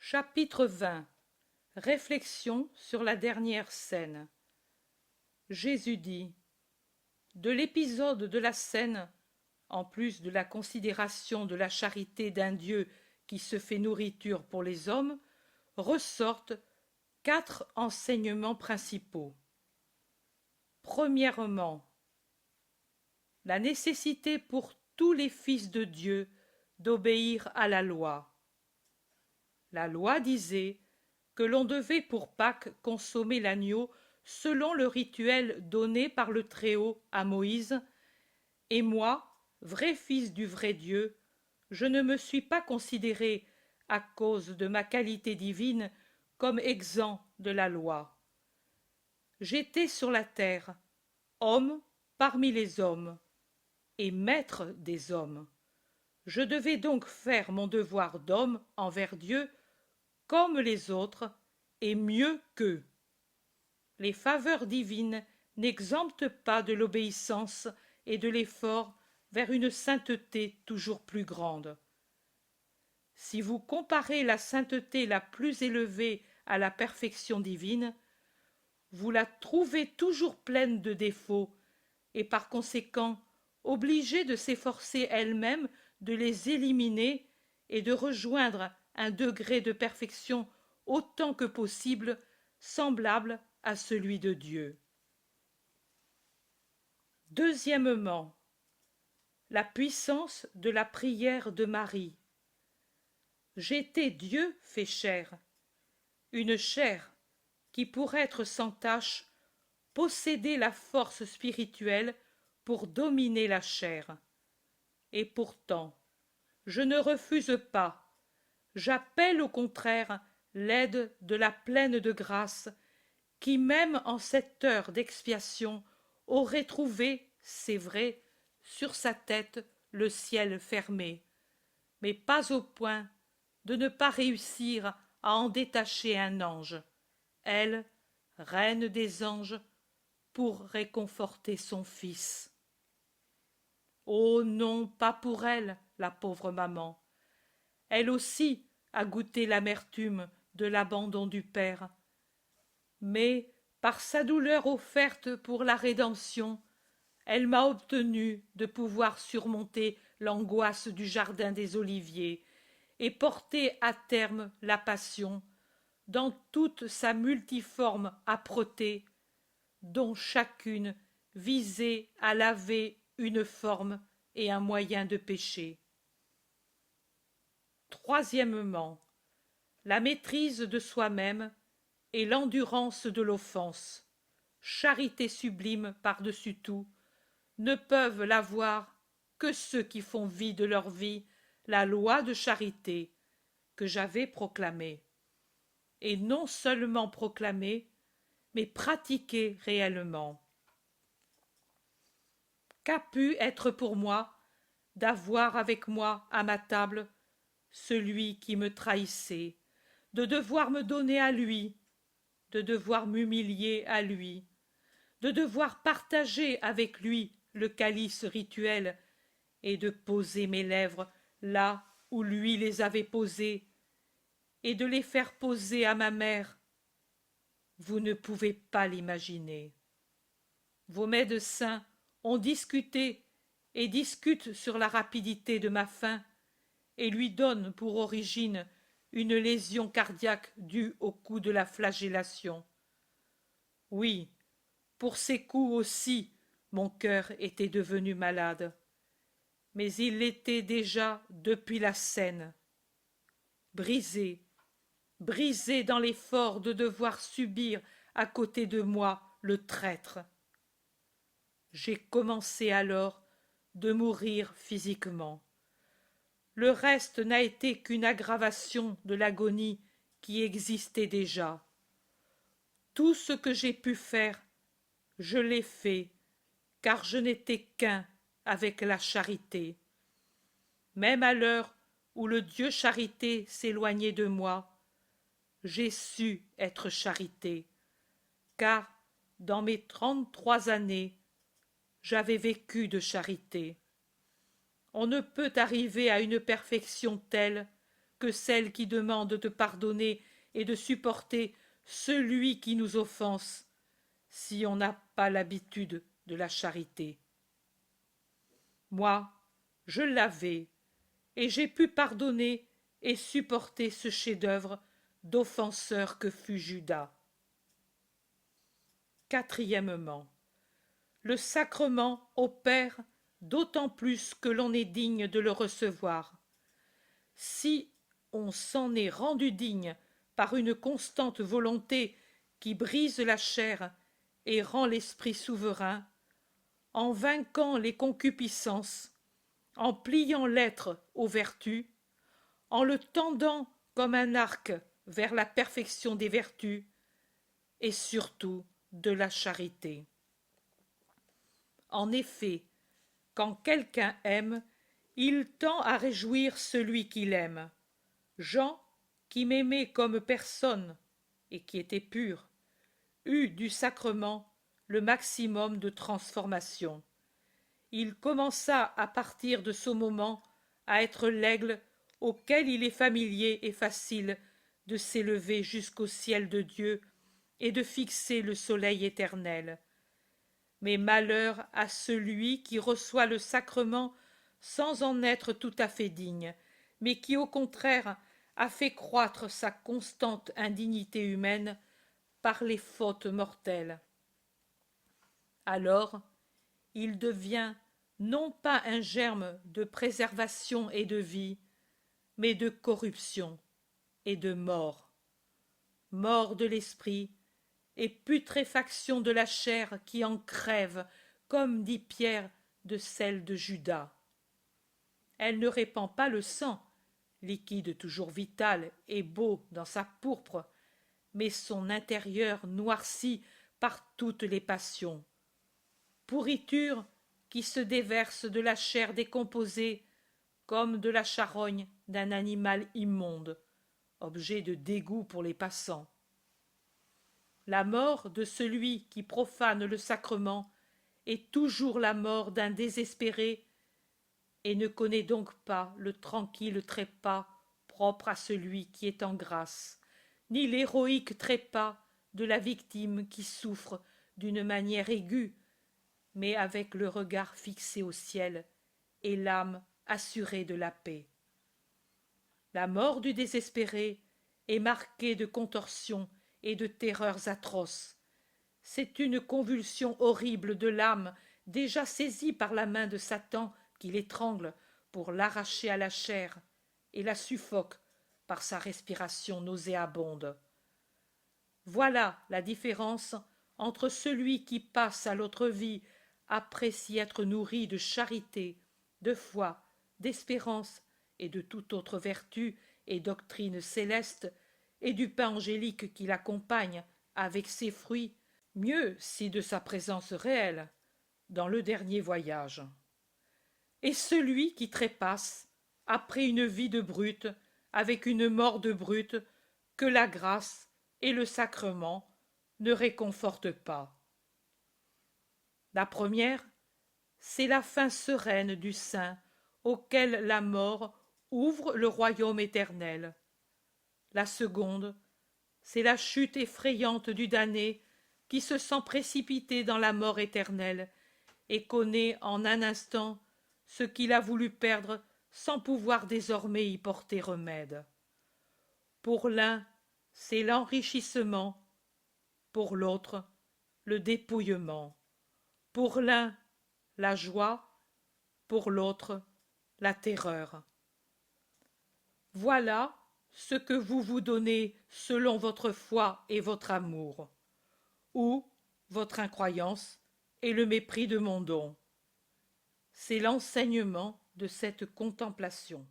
Chapitre 20. Réflexion sur la dernière scène. Jésus dit: de l'épisode de la scène, en plus de la considération de la charité d'un Dieu qui se fait nourriture pour les hommes, ressortent 4 enseignements principaux. Premièrement, la nécessité pour tous les fils de Dieu d'obéir à la loi. La loi disait que l'on devait pour Pâques consommer l'agneau selon le rituel donné par le Très-Haut à Moïse, et moi, vrai fils du vrai Dieu, je ne me suis pas considéré, à cause de ma qualité divine, comme exempt de la loi. J'étais sur la terre, homme parmi les hommes, et maître des hommes. Je devais donc faire mon devoir d'homme envers Dieu comme les autres, et mieux qu'eux. Les faveurs divines n'exemptent pas de l'obéissance et de l'effort vers une sainteté toujours plus grande. Si vous comparez la sainteté la plus élevée à la perfection divine, vous la trouvez toujours pleine de défauts, et par conséquent obligée de s'efforcer elle-même de les éliminer et de rejoindre un degré de perfection autant que possible semblable à celui de Dieu. Deuxièmement, la puissance de la prière de Marie. J'étais Dieu fait chair, une chair qui, pour être sans tache, possédait la force spirituelle pour dominer la chair. Et pourtant, je ne refuse pas, j'appelle au contraire l'aide de la pleine de grâce, qui même en cette heure d'expiation aurait trouvé, c'est vrai, sur sa tête le ciel fermé, mais pas au point de ne pas réussir à en détacher un ange, elle, reine des anges, pour réconforter son fils. Oh non, pas pour elle, la pauvre maman. Elle aussi a goûté l'amertume de l'abandon du père. Mais, par sa douleur offerte pour la rédemption, elle m'a obtenu de pouvoir surmonter l'angoisse du jardin des Oliviers et porter à terme la passion, dans toute sa multiforme âpreté, dont chacune visait à laver une forme et un moyen de péché. Troisièmement, la maîtrise de soi-même et l'endurance de l'offense, charité sublime par-dessus tout, ne peuvent l'avoir que ceux qui font vie de leur vie la loi de charité que j'avais proclamée, et non seulement proclamée, mais pratiquée réellement. Qu'a pu être pour moi d'avoir avec moi à ma table celui qui me trahissait, de devoir me donner à lui, de devoir m'humilier à lui, de devoir partager avec lui le calice rituel et de poser mes lèvres là où lui les avait posées et de les faire poser à ma mère. Vous ne pouvez pas l'imaginer. Vos médecins ont discuté et discutent sur la rapidité de ma faim et lui donnent pour origine une lésion cardiaque due au coup de la flagellation. Oui, pour ces coups aussi, mon cœur était devenu malade, mais il l'était déjà depuis la scène. Brisé, brisé dans l'effort de devoir subir à côté de moi le traître. J'ai commencé alors de mourir physiquement. Le reste n'a été qu'une aggravation de l'agonie qui existait déjà. Tout ce que j'ai pu faire, je l'ai fait, car je n'étais qu'un avec la charité. Même à l'heure où le Dieu charité s'éloignait de moi, j'ai su être charité, car dans mes 33 années, j'avais vécu de charité. On ne peut arriver à une perfection telle que celle qui demande de pardonner et de supporter celui qui nous offense, si on n'a pas l'habitude de la charité. Moi, je l'avais, et j'ai pu pardonner et supporter ce chef-d'œuvre d'offenseur que fut Judas. Quatrièmement, le sacrement opère d'autant plus que l'on est digne de le recevoir. Si on s'en est rendu digne par une constante volonté qui brise la chair et rend l'esprit souverain, en vainquant les concupiscences, en pliant l'être aux vertus, en le tendant comme un arc vers la perfection des vertus, et surtout de la charité. En effet, quand quelqu'un aime, il tend à réjouir celui qu'il aime. Jean, qui m'aimait comme personne, et qui était pur, eut du sacrement le maximum de transformation. Il commença à partir de ce moment à être l'aigle auquel il est familier et facile de s'élever jusqu'au ciel de Dieu et de fixer le soleil éternel. Mais malheur à celui qui reçoit le sacrement sans en être tout à fait digne, mais qui au contraire a fait croître sa constante indignité humaine par les fautes mortelles. Alors, il devient non pas un germe de préservation et de vie, mais de corruption et de mort. Mort de l'esprit et putréfaction de la chair qui en crève, comme dit Pierre de celle de Judas. Elle ne répand pas le sang, liquide toujours vital et beau dans sa pourpre, mais son intérieur noirci par toutes les passions. Pourriture qui se déverse de la chair décomposée comme de la charogne d'un animal immonde, objet de dégoût pour les passants. La mort de celui qui profane le sacrement est toujours la mort d'un désespéré et ne connaît donc pas le tranquille trépas propre à celui qui est en grâce, ni l'héroïque trépas de la victime qui souffre d'une manière aiguë, mais avec le regard fixé au ciel et l'âme assurée de la paix. La mort du désespéré est marquée de contorsions et de terreurs atroces. C'est une convulsion horrible de l'âme déjà saisie par la main de Satan qui l'étrangle pour l'arracher à la chair et la suffoque par sa respiration nauséabonde. Voilà la différence entre celui qui passe à l'autre vie après s'y être nourri de charité, de foi, d'espérance et de toute autre vertu et doctrine céleste, et du pain angélique qui l'accompagne avec ses fruits, mieux si de sa présence réelle, dans le dernier voyage. Et celui qui trépasse, après une vie de brute, avec une mort de brute, que la grâce et le sacrement ne réconfortent pas. La première, c'est la fin sereine du saint, auquel la mort ouvre le royaume éternel. La seconde, c'est la chute effrayante du damné qui se sent précipité dans la mort éternelle et connaît en un instant ce qu'il a voulu perdre sans pouvoir désormais y porter remède. Pour l'un, c'est l'enrichissement, pour l'autre, le dépouillement. Pour l'un, la joie, pour l'autre, la terreur. Voilà ce que vous vous donnez selon votre foi et votre amour, ou votre incroyance et le mépris de mon don. C'est l'enseignement de cette contemplation.